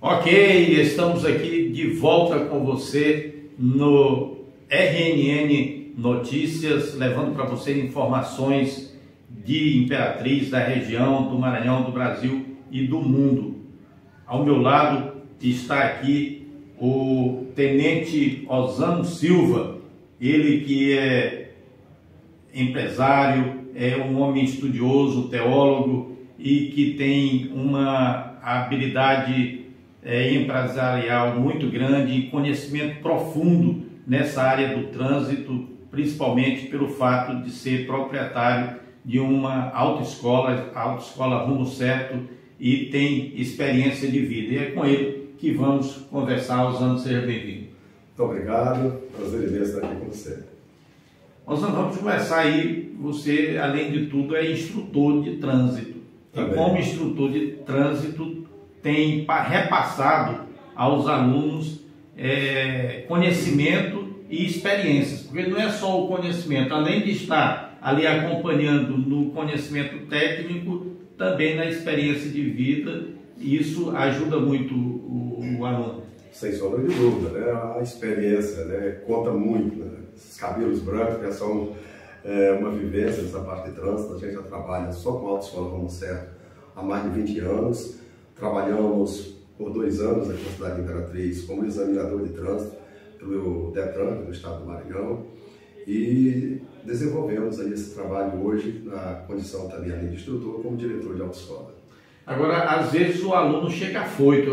Ok, estamos aqui de volta com você no RNN Notícias, levando para você informações de Imperatriz, da região, do Maranhão, do Brasil e do mundo. Ao meu lado está aqui o Tenente Osano Silva, ele que é empresário, é um homem estudioso, teólogo e que tem uma habilidade empresarial muito grande e conhecimento profundo nessa área do trânsito, principalmente pelo fato de ser proprietário de uma autoescola Rumo Certo, e tem experiência de vida. E é com ele que vamos conversar. Osano, seja bem-vindo. Muito obrigado, prazer imenso estar aqui com você. Osano, vamos começar aí. Você, além de tudo, é instrutor de trânsito. Também. E como instrutor de trânsito, tem repassado aos alunos conhecimento e experiências, porque não é só o conhecimento, além de estar ali acompanhando no conhecimento técnico, também na experiência de vida, e isso ajuda muito o aluno. Sem sombra de dúvida, né? A experiência, né, conta muito, né? Esses cabelos brancos já são uma vivência nessa parte de trânsito. A gente já trabalha só com a autoescola Rumo Certo há mais de 20 anos. Trabalhamos por 2 anos aqui na cidade de Imperatriz como examinador de trânsito pelo Detran, no estado do Maranhão, e desenvolvemos aí esse trabalho hoje na condição também, além de instrutor, como diretor de autoescola. Agora, às vezes o aluno chega afoito,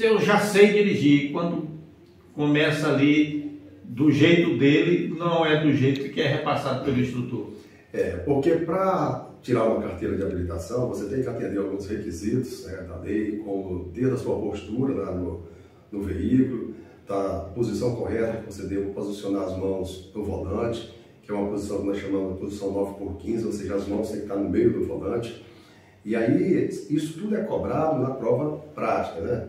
eu já sei dirigir, quando começa ali do jeito dele, não é do jeito que é repassado pelo instrutor. Porque para tirar uma carteira de habilitação, você tem que atender alguns requisitos, né, da lei, como desde a sua postura lá no veículo, da posição correta que você deve posicionar as mãos no volante, que é uma posição que nós chamamos de posição 9x15, ou seja, as mãos têm que estar no meio do volante. E aí, isso tudo é cobrado na prova prática, né?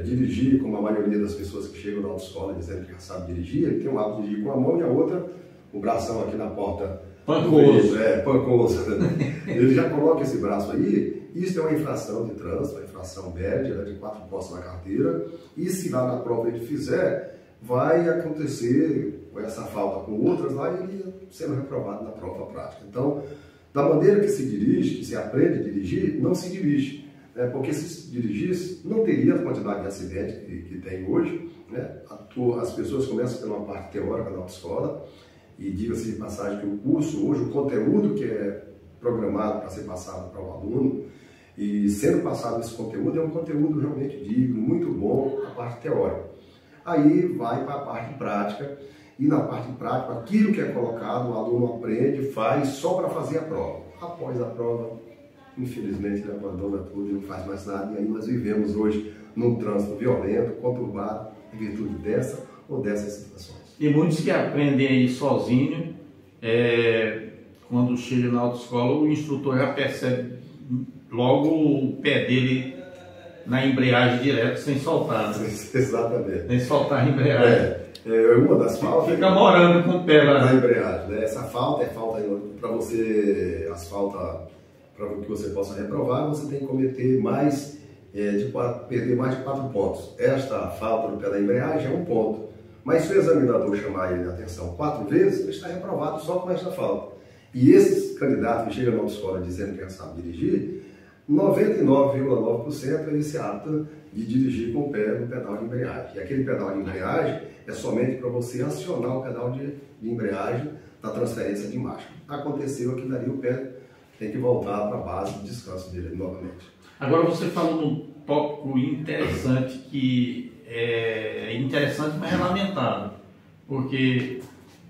Dirigir, como a maioria das pessoas que chegam na autoescola dizendo que já sabe dirigir, ele tem um hábito de dirigir com a mão e a outra, o bração aqui na porta. Pancoso. Pancoso. Ele já coloca esse braço aí. Isso é uma infração de trânsito, uma infração média, né, de 4 pontos na carteira. E se lá na prova ele fizer, vai acontecer com essa falta com outras lá, ele sendo reprovado na prova prática. Então, da maneira que se dirige, que se aprende a dirigir, não se dirige. Porque se dirigisse, não teria a quantidade de acidentes que tem hoje, né? As pessoas começam pela parte teórica da autoescola, e diga-se de passagem que o curso, hoje, o conteúdo que é programado para ser passado para o aluno, e sendo passado esse conteúdo, é um conteúdo realmente digno, muito bom, a parte teórica. Aí vai para a parte prática, e na parte prática, aquilo que é colocado, o aluno aprende, faz só para fazer a prova. Após a prova, infelizmente, ele abandona tudo e não faz mais nada, e aí nós vivemos hoje num trânsito violento, conturbado, em virtude dessa ou dessas situações. E muitos que aprendem aí sozinho, quando chega na autoescola, o instrutor já percebe logo o pé dele na embreagem direto, sem soltar. Né? Exatamente. Sem soltar a embreagem. Uma das faltas... Fica morando com o pé lá. Na embreagem, né? Essa falta é falta para você... As faltas, para que você possa reprovar, você tem que cometer mais... perder mais de 4 pontos. Esta falta no pé da embreagem é 1 ponto. Mas se o examinador chamar ele de atenção 4 vezes, ele está reprovado só com esta falta. E esses candidatos que chegam na autoescola dizendo que já sabe dirigir, 99,9% ele se apta de dirigir com o pé no pedal de embreagem. E aquele pedal de embreagem é somente para você acionar o pedal de embreagem da transferência de marcha. Aconteceu aquilo ali, o pé tem que voltar para a base de descanso dele novamente. Agora você falou num tópico interessante que é interessante, mas é lamentável, porque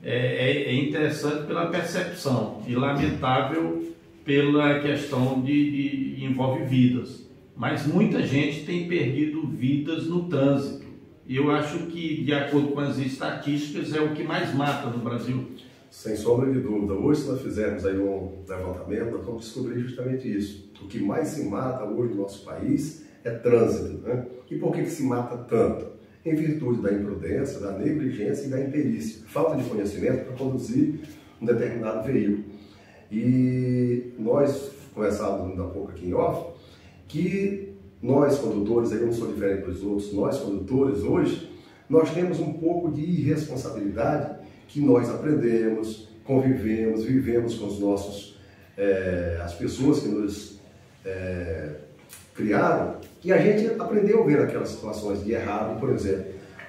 é interessante pela percepção e lamentável pela questão de envolve vidas. Mas muita gente tem perdido vidas no trânsito. E eu acho que, de acordo com as estatísticas, é o que mais mata no Brasil. Sem sombra de dúvida. Hoje, se nós fizermos aí um levantamento, nós vamos descobrir justamente isso. O que mais se mata hoje no nosso país é trânsito, né? E por que se mata tanto? Em virtude da imprudência, da negligência e da imperícia. Falta de conhecimento para conduzir um determinado veículo. E nós conversávamos ainda há pouco aqui em off, que nós condutores, aí eu não sou diferente dos outros, nós condutores hoje, nós temos um pouco de irresponsabilidade que nós aprendemos, convivemos, vivemos com os nossos, as pessoas que nos criaram, e a gente aprendeu a ver aquelas situações de errado. Por exemplo,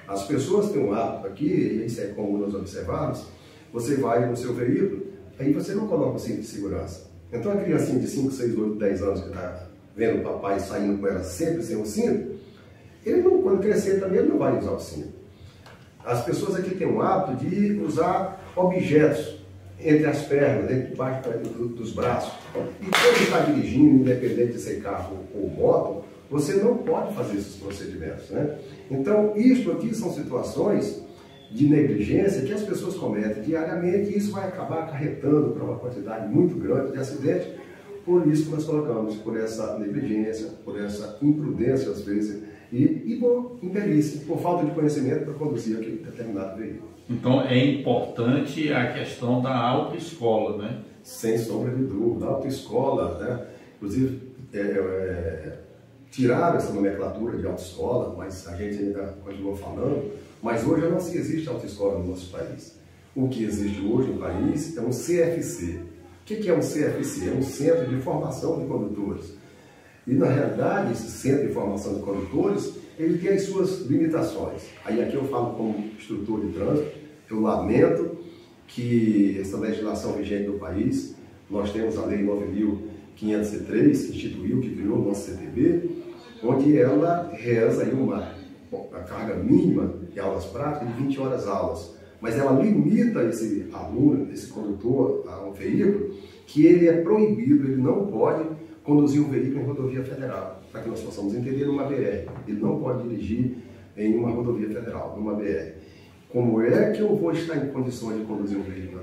as pessoas têm um hábito aqui, e isso é comum nós observarmos, você vai no seu veículo, aí você não coloca o cinto de segurança. Então a criancinha de 5, 6, 8, 10 anos que está vendo o papai saindo com ela sempre sem o cinto, ele não, quando crescer também ele não vai usar o cinto. As pessoas aqui têm um hábito de usar objetos entre as pernas, debaixo dos braços. E quando está dirigindo, independente de ser carro ou moto, você não pode fazer esses procedimentos, né? Então, isso aqui são situações de negligência que as pessoas cometem diariamente, e isso vai acabar acarretando para uma quantidade muito grande de acidentes. Por isso que nós colocamos, por essa negligência, por essa imprudência às vezes, e por imperícia, por falta de conhecimento para conduzir aquele determinado veículo. Então é importante a questão da autoescola, né? Sem sombra de dúvida, a autoescola, né? Inclusive, tiraram essa nomenclatura de autoescola, mas a gente ainda continua falando, mas hoje não se existe autoescola no nosso país. O que existe hoje no país é um CFC. O que é um CFC? É um Centro de Formação de Condutores. E, na realidade, esse Centro de Formação de Condutores, ele tem as suas limitações. Aí aqui eu falo como instrutor de trânsito, eu lamento que essa legislação vigente do país, nós temos a Lei 9.503, que instituiu, que criou o nosso CTB, onde ela reza aí uma carga mínima de aulas práticas de 20 horas aulas. Mas ela limita esse aluno, esse condutor, a um veículo, que ele é proibido, ele não pode conduzir um veículo em rodovia federal, para que nós possamos entender numa BR. Ele não pode dirigir em uma rodovia federal, numa BR. Como é que eu vou estar em condições de conduzir um veículo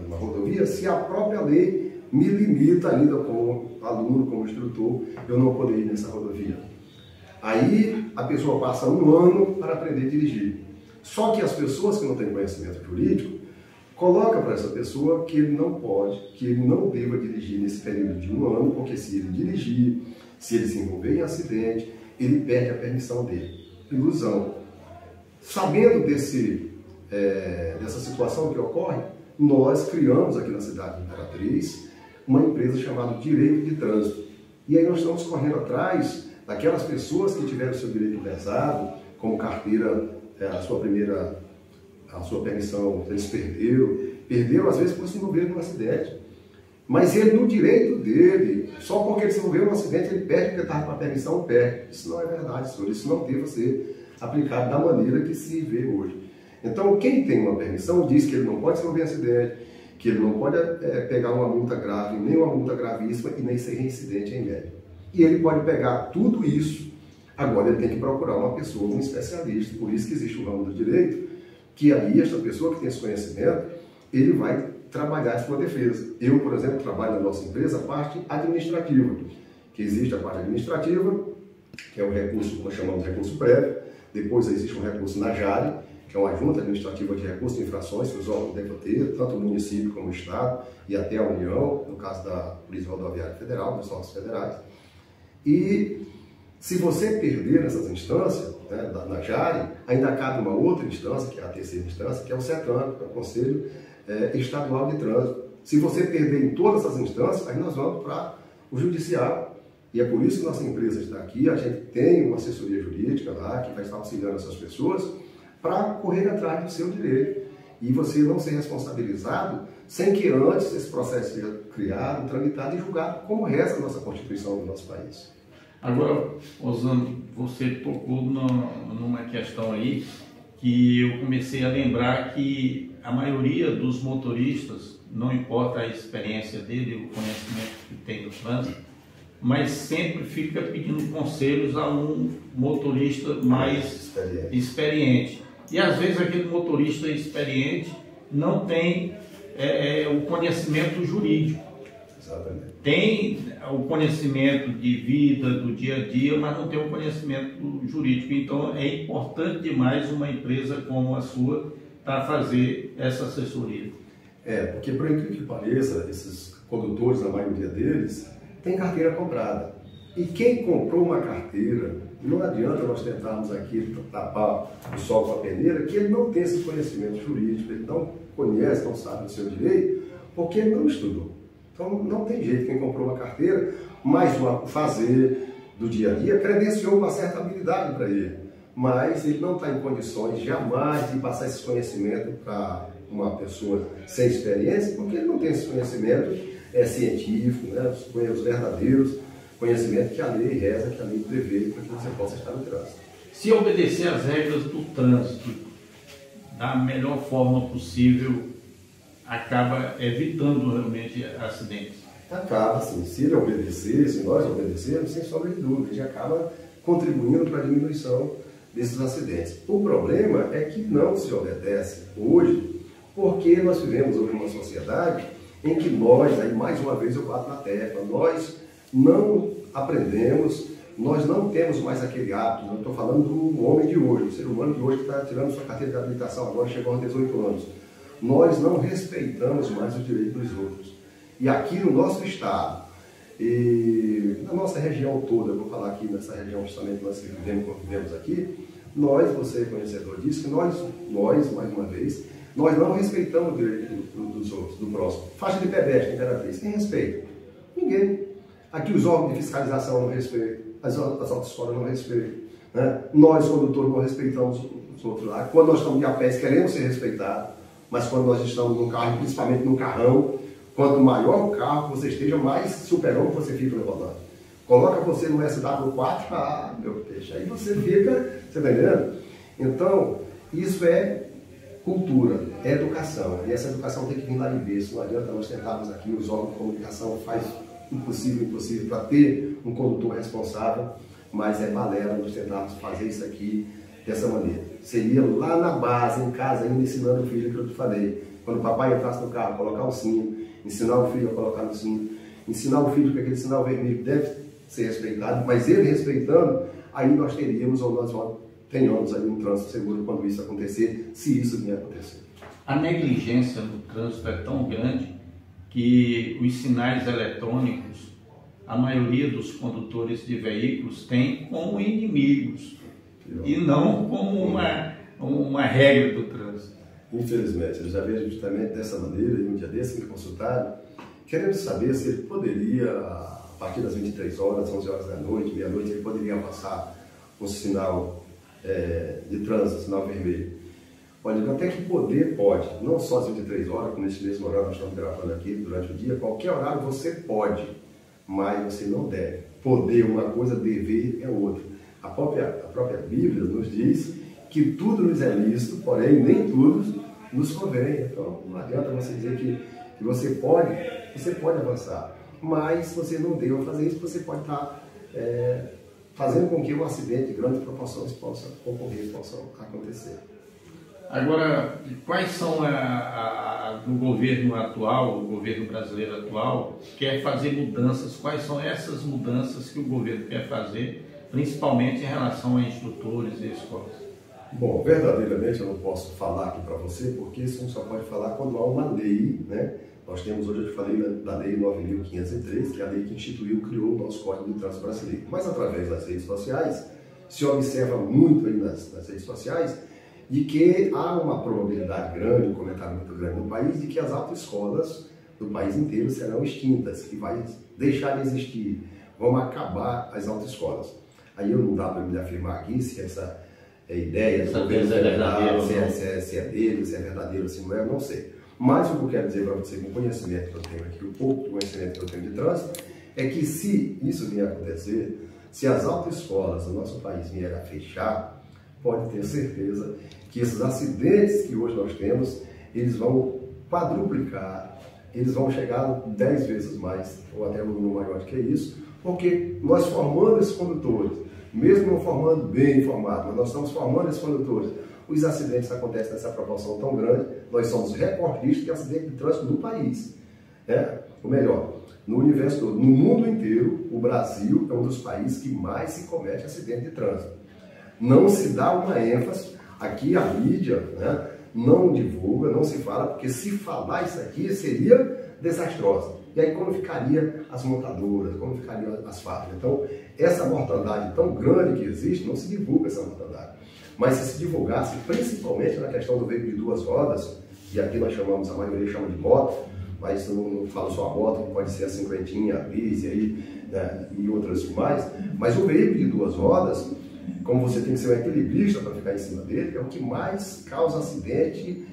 numa rodovia se a própria lei me limita ainda como aluno, como instrutor, eu não poder ir nessa rodovia? Aí a pessoa passa um ano para aprender a dirigir. Só que as pessoas que não têm conhecimento jurídico colocam para essa pessoa que ele não pode, que ele não deva dirigir nesse período de um ano, porque se ele dirigir, se ele se envolver em acidente, ele perde a permissão dele. Ilusão. Sabendo dessa situação que ocorre, nós criamos aqui na cidade de Imperatriz uma empresa chamada Direito de Trânsito. E aí nós estamos correndo atrás daquelas pessoas que tiveram seu direito lesado, como carteira, a sua permissão, eles perderam às vezes por se envolver num acidente. Mas ele, no direito dele, só porque ele se envolveu num acidente, ele perde porque estava com a permissão, perde. Isso não é verdade, senhor. Isso não deve ser aplicado da maneira que se vê hoje. Então, quem tem uma permissão diz que ele não pode se envolver em acidente, que ele não pode pegar uma multa grave, nem uma multa gravíssima e nem ser reincidente em média. E ele pode pegar tudo isso. Agora ele tem que procurar uma pessoa, um especialista. Por isso que existe o ramo do direito, que aí esta pessoa que tem esse conhecimento, ele vai trabalhar a sua defesa. Eu, por exemplo, trabalho na nossa empresa a parte administrativa, que existe a parte administrativa, que é o recurso que nós chamamos de recurso prévio. Depois existe um recurso na JARE, que é uma junta administrativa de recursos de infrações que os órgãos devem ter, tanto o município como o Estado, e até a União, no caso da Polícia Rodoviária Federal, dos órgãos federais. E se você perder nessas instâncias, né, na JARE, ainda cabe uma outra instância, que é a terceira instância, que é o CETRAN, que é o Conselho Estadual de Trânsito. Se você perder em todas essas instâncias, aí nós vamos para o Judiciário. E é por isso que nossa empresa está aqui, a gente tem uma assessoria jurídica lá, que vai estar auxiliando essas pessoas, para correr atrás do seu direito. E você não ser responsabilizado sem que antes esse processo seja criado, tramitado e julgado, como reza a nossa Constituição do nosso país. Agora, Osando, você tocou numa questão aí que eu comecei a lembrar que a maioria dos motoristas, não importa a experiência dele, o conhecimento que tem do trânsito, mas sempre fica pedindo conselhos a um motorista mais experiente. E às vezes aquele motorista experiente não tem o conhecimento jurídico. Exatamente. Tem o conhecimento de vida, do dia a dia, mas não tem o conhecimento jurídico. Então é importante demais uma empresa como a sua para fazer essa assessoria. Porque por incrível que pareça, esses condutores, a maioria deles, tem carteira comprada. E quem comprou uma carteira, não adianta nós tentarmos aqui tapar o sol com a peneira, que ele não tem esse conhecimento jurídico, ele não conhece, não sabe do seu direito, porque ele não estudou. Então não tem jeito, quem comprou uma carteira, mais o fazer do dia a dia, credenciou uma certa habilidade para ele, mas ele não está em condições jamais de passar esse conhecimento para uma pessoa sem experiência, porque ele não tem esse conhecimento científico, né, os verdadeiros conhecimentos que a lei reza, que a lei prevê para que você possa estar no trânsito. Se obedecer às regras do trânsito da melhor forma possível, acaba evitando realmente acidentes. Acaba, sim. Se ele obedecer, se nós obedecermos, sem sombra de dúvida, a gente acaba contribuindo para a diminuição desses acidentes. O problema é que não se obedece hoje, porque nós vivemos hoje uma sociedade em que nós, aí mais uma vez eu bato na tecla, nós não aprendemos, nós não temos mais aquele hábito, eu estou falando do homem de hoje, o ser humano de hoje que está tirando sua carteira de habilitação, agora chegou aos 18 anos. Nós não respeitamos mais os direitos dos outros. E aqui no nosso estado, e na nossa região toda, eu vou falar aqui nessa região justamente que nós vivemos aqui, nós, você conhecedor disso, que nós, mais uma vez, nós não respeitamos o direito dos outros, do próximo. Faixa de pedestre, imperatriz, quem respeita? Ninguém. Aqui os órgãos de fiscalização não respeitam, as autoescolas não respeitam, né? Nós, condutores, não respeitamos os outros lá. Quando nós estamos de a pé, queremos ser respeitados, mas quando nós estamos num carro, principalmente num carrão, quanto maior o carro que você esteja, mais super-homem você fica no volante. Coloca você no SW4, meu peixe, aí você fica, você está entendendo? Então, isso é cultura, é educação, e essa educação tem que vir lá em vez. Não adianta nós tentarmos aqui, os órgãos de comunicação faz impossível para ter um condutor responsável, mas é balela nós tentarmos fazer isso aqui dessa maneira. Seria lá na base, em casa, ainda ensinando o filho que eu te falei. Quando o papai entrasse no carro, colocar o sino, ensinar o filho a colocar no sino, ensinar o filho que aquele sinal vermelho deve ser respeitado, mas ele respeitando, aí nós teríamos, ou nós tenhamos aí um trânsito seguro quando isso acontecer, se isso vier acontecer. A negligência no trânsito é tão grande que os sinais eletrônicos, a maioria dos condutores de veículos tem como inimigos e não como uma regra do trânsito. Infelizmente, eu já vejo justamente dessa maneira, e um dia desse me consultaram, querendo saber se ele poderia, a partir das 23 horas, 11 horas da noite, meia-noite, ele poderia avançar um sinal de trânsito, sinal vermelho. Olha, até que poder pode, não só às 23 horas, como nesse mesmo horário nós estamos gravando aqui durante o dia, qualquer horário você pode, mas você não deve. Poder é uma coisa, dever é outra. A própria Bíblia nos diz que tudo nos é lícito, porém nem tudo nos convém. Então não adianta você dizer que você pode avançar, mas você não deve fazer isso, você pode estar fazendo com que um acidente de grandes proporções possa ocorrer, possa acontecer. Agora, quais são no governo atual, o governo brasileiro atual, quer fazer mudanças? Quais são essas mudanças que o governo quer fazer, principalmente em relação a instrutores e escolas? Bom, verdadeiramente eu não posso falar aqui para você, porque isso só pode falar quando há uma lei, né? Nós temos hoje, eu falei da Lei 9.503, que é a lei que criou o nosso Código de Trânsito Brasileiro. Mas através das redes sociais, se observa muito aí nas redes sociais, de que há uma probabilidade grande, um comentário muito grande no país, de que as autoescolas do país inteiro serão extintas, que vai deixar de existir, vão acabar as autoescolas. Aí eu não dá para me afirmar aqui se essa ideia, se é dele, se é verdadeiro, se não é, eu não sei. Mas o que eu quero dizer para você, com o conhecimento que eu tenho aqui, o pouco conhecimento que eu tenho de trânsito, é que se isso vier a acontecer, se as autoescolas do nosso país vierem a fechar, pode ter certeza que esses acidentes que hoje nós temos, eles vão quadruplicar, eles vão chegar 10 vezes mais, ou até um número maior do que isso, porque nós formando esses condutores, mesmo não formando bem informados, mas nós estamos formando esses condutores, os acidentes acontecem nessa proporção tão grande, nós somos recordistas de acidente de trânsito no país. Ou melhor, no universo todo, no mundo inteiro, o Brasil é um dos países que mais se comete acidente de trânsito. Não se dá uma ênfase, aqui a mídia, né, não divulga, não se fala, porque se falar isso aqui seria desastrosa. E aí como ficaria as montadoras, como ficariam as fábricas? Então, essa mortandade tão grande que existe, não se divulga essa mortandade. Mas se divulgasse, principalmente na questão do veículo de duas rodas, e aqui nós chamamos, a maioria chama de moto, mas não falo só a moto, que pode ser a cinquentinha, a bis, né, e outras mais, mas o veículo de duas rodas, como você tem que ser um equilibrista para ficar em cima dele, é o que mais causa acidente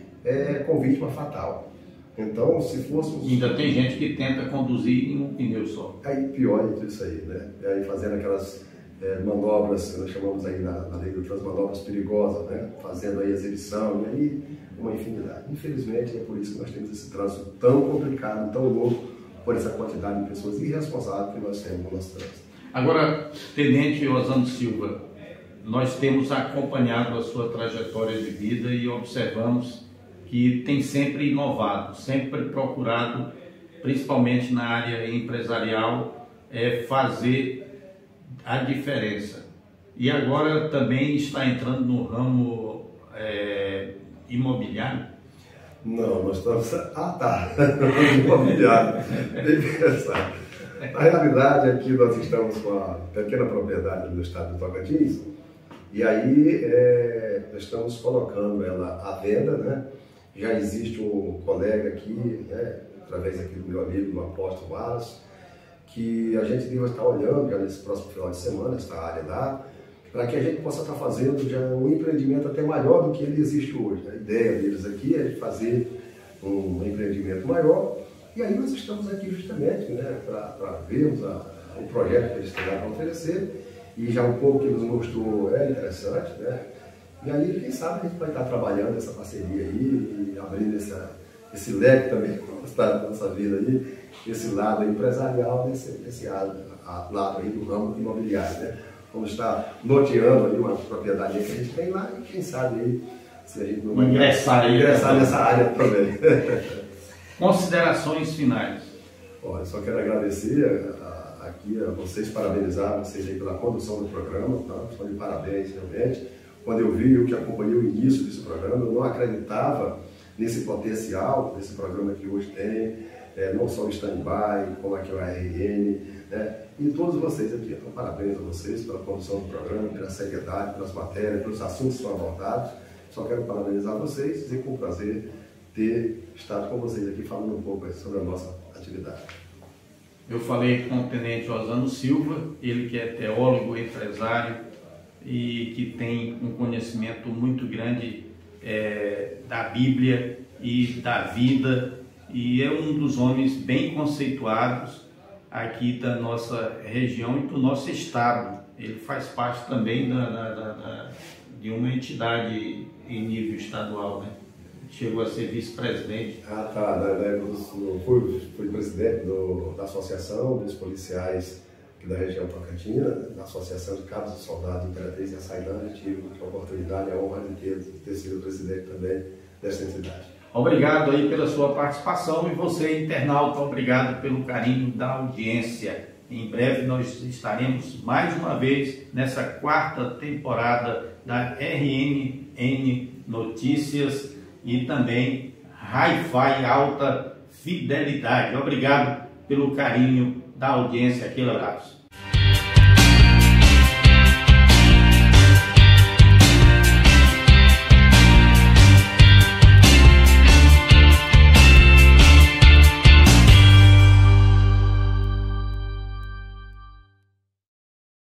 com vítima fatal. Então, se fosse... Ainda tem gente que tenta conduzir em um pneu só. Aí pior é isso aí, né? Aí fazendo aquelas manobras, nós chamamos aí na lei do trânsito, manobras perigosas, né? Fazendo aí exibição, e aí uma infinidade. Infelizmente, é por isso que nós temos esse trânsito tão complicado, tão louco, por essa quantidade de pessoas irresponsáveis que nós temos no nosso trânsito. Agora, Tenente Osando Silva, nós temos acompanhado a sua trajetória de vida e observamos que tem sempre inovado, sempre procurado, principalmente na área empresarial, fazer a diferença. E agora também está entrando no ramo imobiliário? Não, nós estamos... Ah, tá! Imobiliário. Bem pensado. Na realidade, aqui nós estamos com a pequena propriedade do estado do Tocantins, e aí nós estamos colocando ela à venda, né? Já existe um colega aqui, né, através aqui do meu amigo, do Apóstolo Wallace, que a gente deve estar olhando já nesse próximo final de semana, essa área lá, para que a gente possa estar fazendo já um empreendimento até maior do que ele existe hoje. Né? A ideia deles aqui é de fazer um empreendimento maior, e aí nós estamos aqui justamente, né, para vermos o projeto que eles têm lá para oferecer, e já um pouco que nos mostrou interessante, né? E aí, quem sabe, a gente vai estar trabalhando essa parceria aí e abrindo esse leque também da nossa vida aí, esse lado empresarial, esse lado aí do ramo imobiliário, né? Vamos estar loteando aí uma propriedade que a gente tem lá e quem sabe aí, se a gente não vai ingressar nessa área também. Considerações finais. Olha, eu só quero agradecer aqui a vocês, parabenizar vocês aí pela condução do programa, tá? Estou de parabéns, realmente. Quando eu vi, eu que acompanhei o início desse programa, eu não acreditava nesse potencial desse programa que hoje tem, não só o stand-by, como aqui o RN, né? E todos vocês aqui. Então, parabéns a vocês pela condução do programa, pela seriedade, pelas matérias, pelos assuntos que são abordados. Só quero parabenizar vocês e dizer que foi um prazer ter estado com vocês aqui falando um pouco sobre a nossa atividade. Eu falei com o Tenente Osando Silva, ele que é teólogo, empresário, e que tem um conhecimento muito grande da Bíblia e da vida, e é um dos homens bem conceituados aqui da nossa região e do nosso estado. Ele faz parte também de uma entidade em nível estadual, né? Chegou a ser vice-presidente. Ah, tá. Fui presidente da Associação dos Policiais da região Tocantina, da Associação de Cabos e Soldados Imperatriz e Açailândia. Tive a oportunidade e a honra de ter sido presidente também desta entidade. Obrigado aí pela sua participação e você, internauta, obrigado pelo carinho da audiência. Em breve nós estaremos mais uma vez nessa 4ª temporada da RNN Notícias e também Hi-Fi Alta Fidelidade. Obrigado pelo carinho da audiência. Aquele abraço.